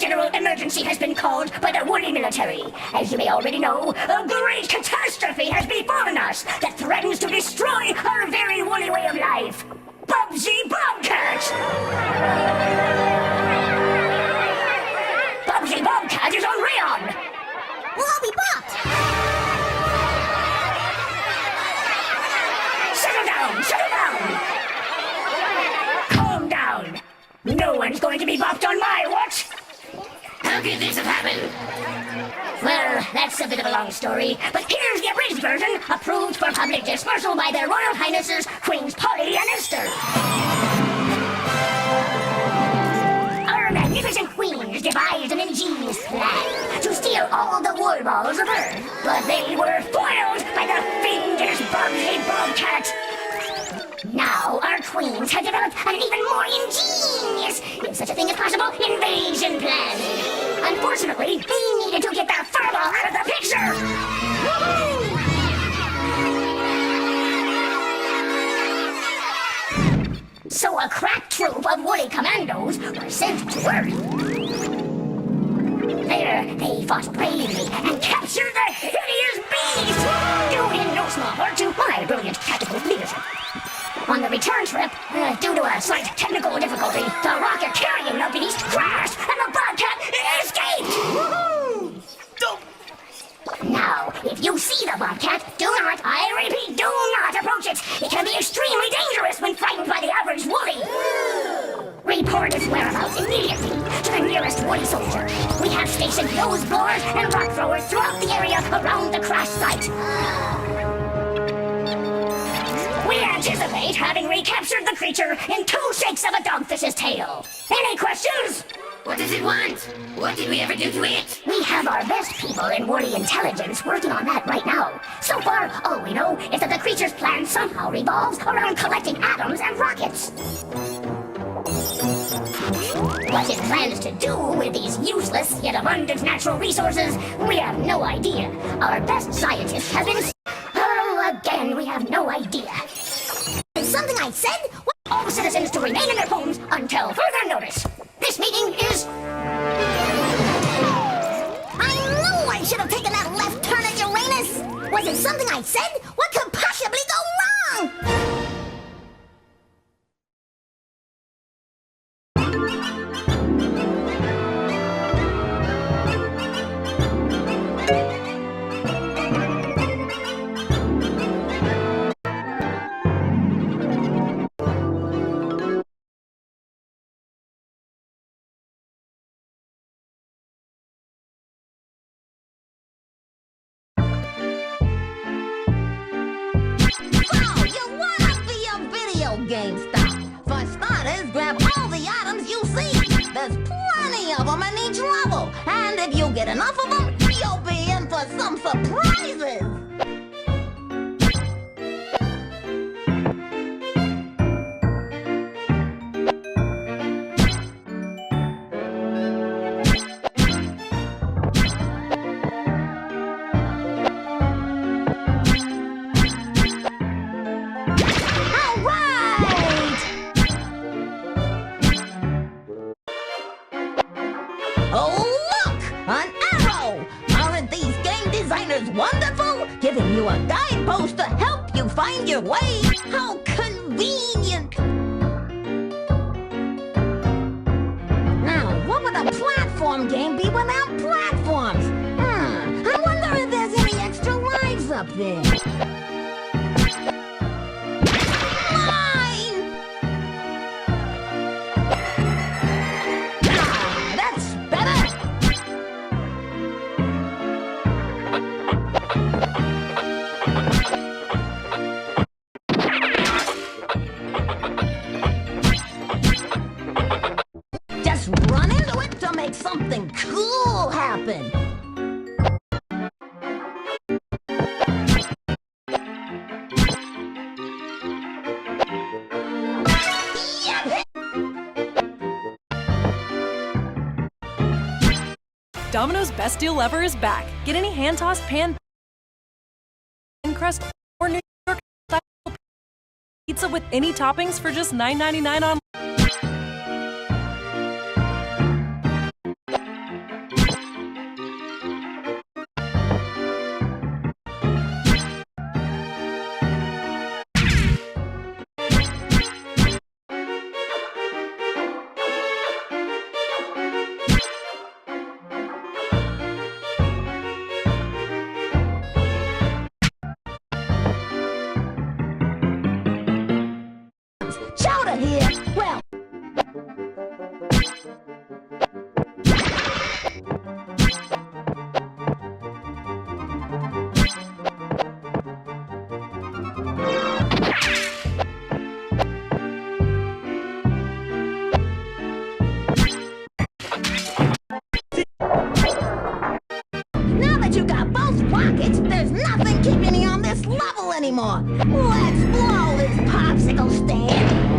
general emergency has been called by the Woolly military. As you may already know, a great catastrophe has befallen us that threatens to destroy our very woolly way of life. Bubsy Bobcat! Bubsy Bobcat is on Rayon! We'll all be bopped! Settle down! Settle down! Calm down! No one's going to be bopped on my watch! How could this have happened? Well, that's a bit of a long story, but here's the abridged version, approved for public dispersal by their Royal Highnesses, Queens Polly and Esther. Our magnificent queens devised an ingenious plan to steal all the wool balls of Earth, but they were foiled by the fiendish Bubsy Bobcat. Now, our queens have developed an even more ingenious, if such a thing as possible, invasion plan. Unfortunately, they needed to get the furball out of the picture! Woohoo! So a crack troop of woolly commandos were sent to Earth. There, they fought bravely and captured the hideous beast, due in no small part to my brilliant tactical leadership. On the return trip, due to a slight technical difficulty, the rocket carrying the beast crashed and the Bobcat escaped! Woohoo! Now, if you see the Bobcat, do not, I repeat, do not approach it! It can be extremely dangerous when frightened by the average woolly! Report its whereabouts immediately to the nearest woolly soldier. We have stationed nose blowers and rock throwers throughout the area around the crash site. We anticipate having recaptured the creature in 2 shakes of a dogfish's tail. Any questions? What does it want? What did we ever do to it? We have our best people in woolly intelligence working on that right now. So far, all we know is that the creature's plan somehow revolves around collecting atoms and rockets. What it plans to do with these useless yet abundant natural resources, we have no idea. Our best scientists have been... again, we have no idea. Something I said? What? All citizens to remain in their homes until further notice. This meeting is... I knew I should have taken that left turn at Uranus! Was it something I said? What could possibly go wrong? GameStop. For starters, grab all the items you see. There's plenty of them in each level. And if you get enough of them, you'll be in for some surprises. Wonderful, giving you a guidepost to help you find your way. How convenient! Now, what would a platform game be without platforms? I wonder if there's any extra lives up there. Mine! Ah, that's better! Run into it to make something cool happen. Domino's Best Deal Ever is back. Get any hand-tossed pan crust or New York style pizza with any toppings for just $9.99 on. out of here. Well, now that you got both rockets, there's nothing keeping me on this level anymore. Let's blow this popsicle stand.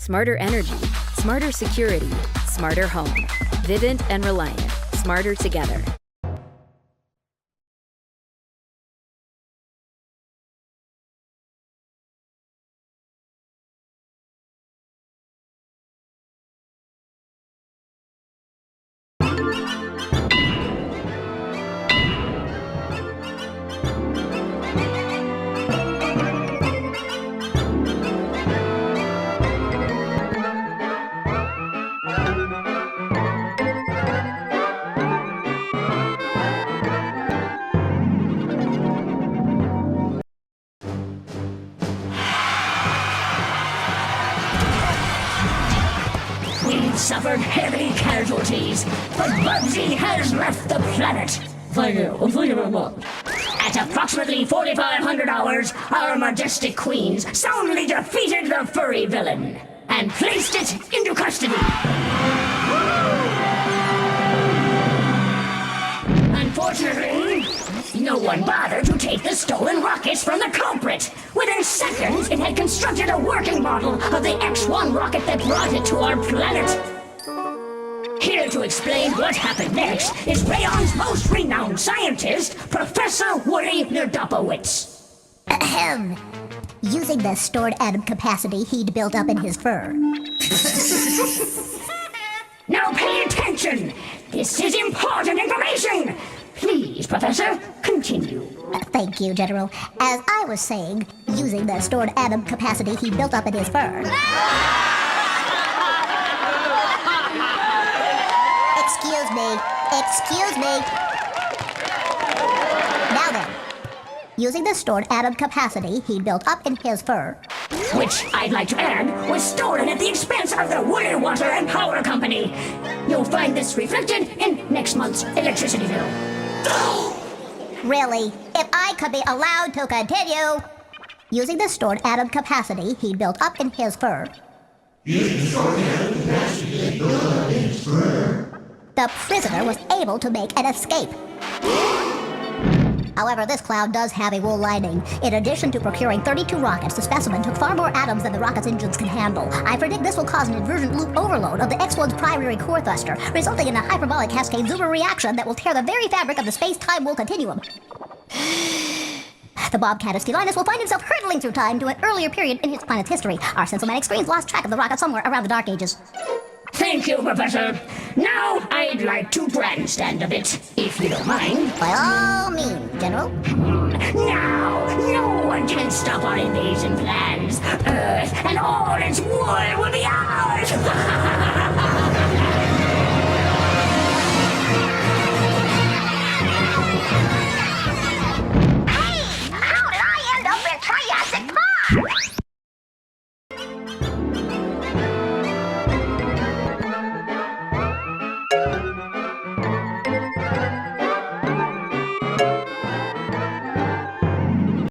Smarter energy, smarter security, smarter home. Vivint and Reliant. Smarter together. We've suffered heavy casualties, but Bubsy has left the planet. Thank you very much. At approximately 4,500 hours, our majestic queens soundly defeated the furry villain and placed it into custody. Unfortunately, no one bothered to take the stolen rockets from the culprit. Within seconds, it had constructed a working model of the X-1 rocket that brought it to our planet. Here to explain what happened next is Rayon's most renowned scientist, Professor Woody Nerdopowitz. Ahem. Using the stored atom capacity he'd built up in his fur. Now pay attention! This is important information! Please, Professor, continue. Thank you, General. As I was saying, using the stored atom capacity he built up in his fur. Excuse me. Now then, using the stored atom capacity he built up in his fur. Which, I'd like to add, was stolen at the expense of the Woody Water and Power Company. You'll find this reflected in next month's electricity bill. Really, if I could be allowed to continue. Using the stored atom capacity he built up in his fur. The prisoner was able to make an escape. However, this cloud does have a wool lining. In addition to procuring 32 rockets, the specimen took far more atoms than the rocket's engines can handle. I predict this will cause an inversion loop overload of the X-1's primary core thruster, resulting in a hyperbolic cascade zoomer reaction that will tear the very fabric of the space-time wool continuum. The Bobcat of Steelinus will find himself hurtling through time to an earlier period in his planet's history. Our sensomatic screens lost track of the rocket somewhere around the Dark Ages. Thank you, Professor. Now, I'd like to grandstand a bit, if you don't mind. By all means, General. Now, no one can stop our invasion plans. Earth and all its wool will be ours!